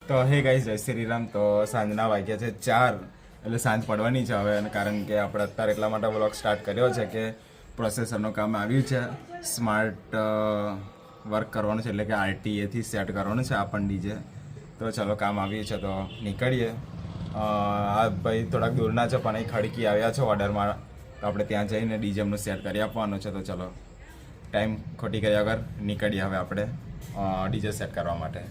તો hey guys, જય શ્રી રામ. તો સાંજના વાગ્યા છે 4, એટલે સાંજ પડવાની છે હવે. અને કારણ કે આપણે અત્યારે એટલા માટે વ્લોગ સ્ટાર્ટ કર્યો છે કે પ્રોસેસરનું કામ આવ્યું છે, સ્માર્ટ વર્ક કરવાનું છે, એટલે કે આરટીએથી સેટ કરવાનું છે આ પણ ડીજે. તો ચલો, કામ આવ્યું છે તો નીકળીએ. આ ભાઈ થોડાક દૂરના છે પણ અહીં ખડકી આવ્યા છે ઓર્ડરમાં, તો આપણે ત્યાં જઈને ડીજે એમનું સેટ કરી આપવાનું છે. તો ચલો, ટાઈમ ખોટી કર્યા વગર નીકળીએ હવે આપણે ડીજે સેટ કરવા માટે.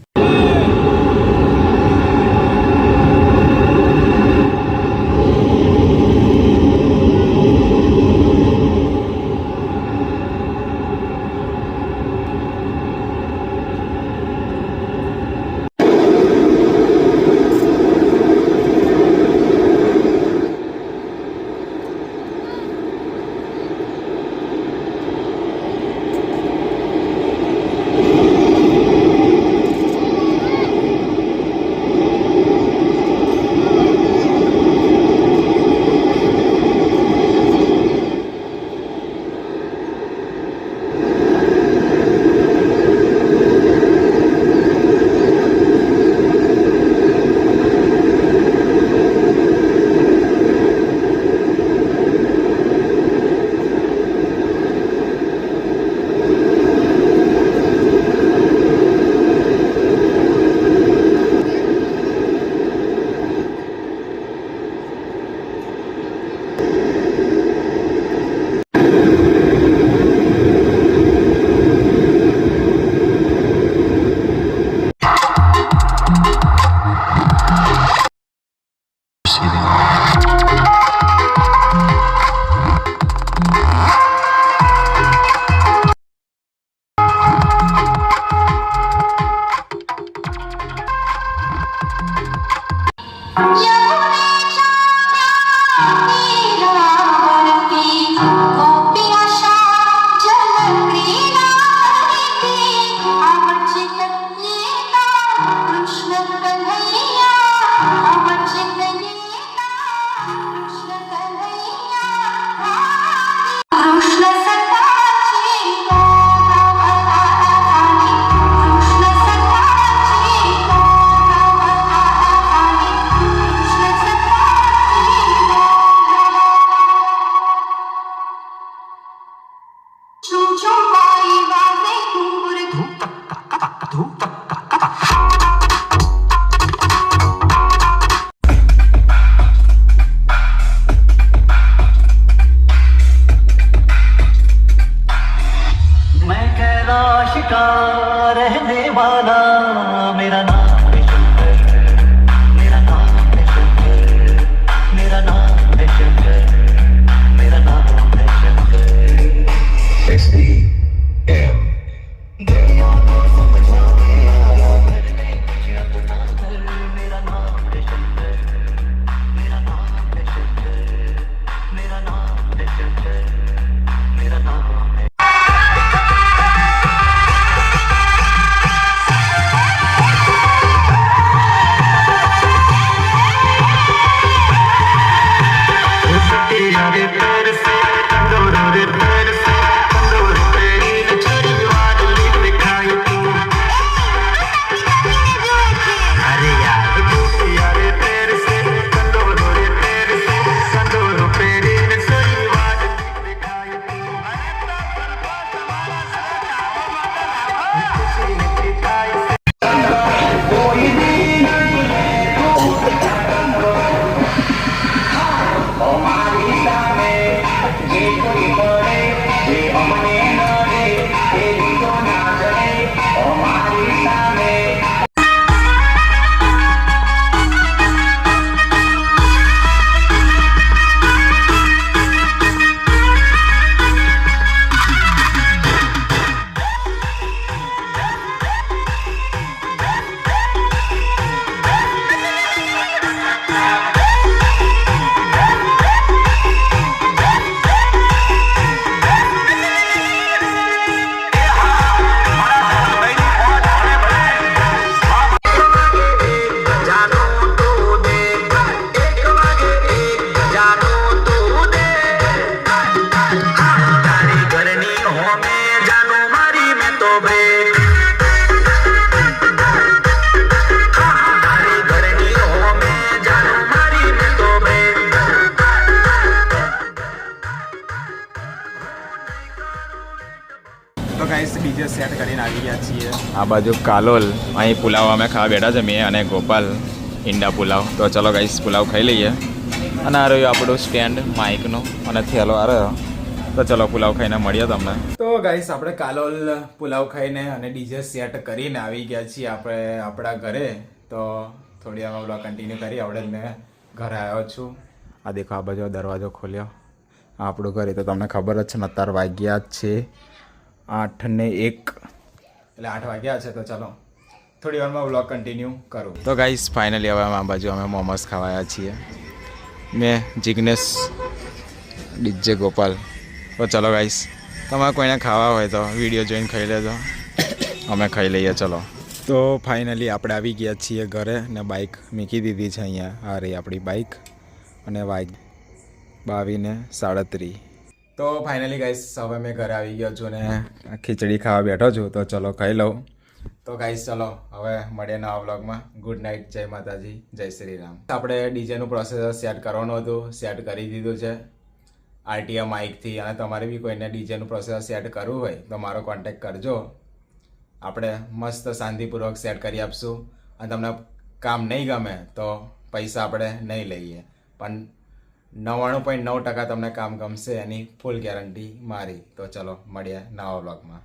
આ બાજુ કાલોલ, અહીં પુલાવ અમે ખાવા બેઠા છે મેં અને ગોપાલ, ઈંડા પુલાવ. તો ચલો ગાઈસ પુલાવ ખાઈ લઈએ. અને આ રહ્યું આપણું સ્ટેન્ડ માઇકનું અને થેલો આ રહ્યો. તો ચલો પુલાવ ખાઈને મળીએ તમને. તો ગાઈસ આપણે કાલોલ પુલાવ ખાઈને અને ડીજે સેટ કરીને આવી ગયા છીએ આપણે આપણા ઘરે. તો થોડી વાર બ્લોગ કન્ટિન્યુ કરી. આપણે મેં ઘરે આવ્યો છું. આ દેખો આ બાજુ દરવાજો ખોલ્યો, આપણું ઘરે. તો તમને ખબર જ છે ને અત્યારે વાગ્યા જ છે 8:01, એટલે 8 વાગ્યા છે. તો ચાલો થોડી વારમાં વ્લોગ કન્ટિન્યુ કરું. તો ગાઈસ ફાઇનલી હવે આ બાજુ અમે મોમોસ ખાવાયા છીએ, મેં, જિગ્નેશ, ડીજે ગોપાલ. તો ચલો ગાઈસ તમારે કોઈને ખાવા હોય તો વિડીયો જોઈને ખાઈ લેજો, અમે ખાઈ લઈએ. ચલો તો ફાઇનલી આપણે આવી ગયા છીએ ઘરે ને બાઇક મૂકી દીધી છે અહીંયા. આ રહી આપણી બાઇક અને 22:37. તો ફાઇનલી ગાઈસ હવે મેં ઘરે આવી ગયો છું ને ખીચડી ખાવા બેઠો છું. તો ચલો ખાઈ લઉં. તો ગાઈસ ચલો હવે મળીએ નવા વ્લોગમાં. ગુડ નાઇટ, જય માતાજી, જય શ્રી રામ. આપણે ડીજેનું પ્રોસેસર સેટ કરવાનું હતું, સેટ કરી દીધું છે આરટીઆર માઇકથી. અને તમારે બી કોઈને ડીજેનું પ્રોસેસર સેટ કરવું હોય તો મારો કોન્ટેક્ટ કરજો, આપણે મસ્ત શાંતિપૂર્વક સેટ કરી આપશું. અને તમને કામ નહીં ગમે તો પૈસા આપણે નહીં લઈએ, પણ 99.9% તમને કામ ગમશે, એની ફૂલ ગેરંટી મારી. તો ચલો મળીએ નવા વ્લોગમાં.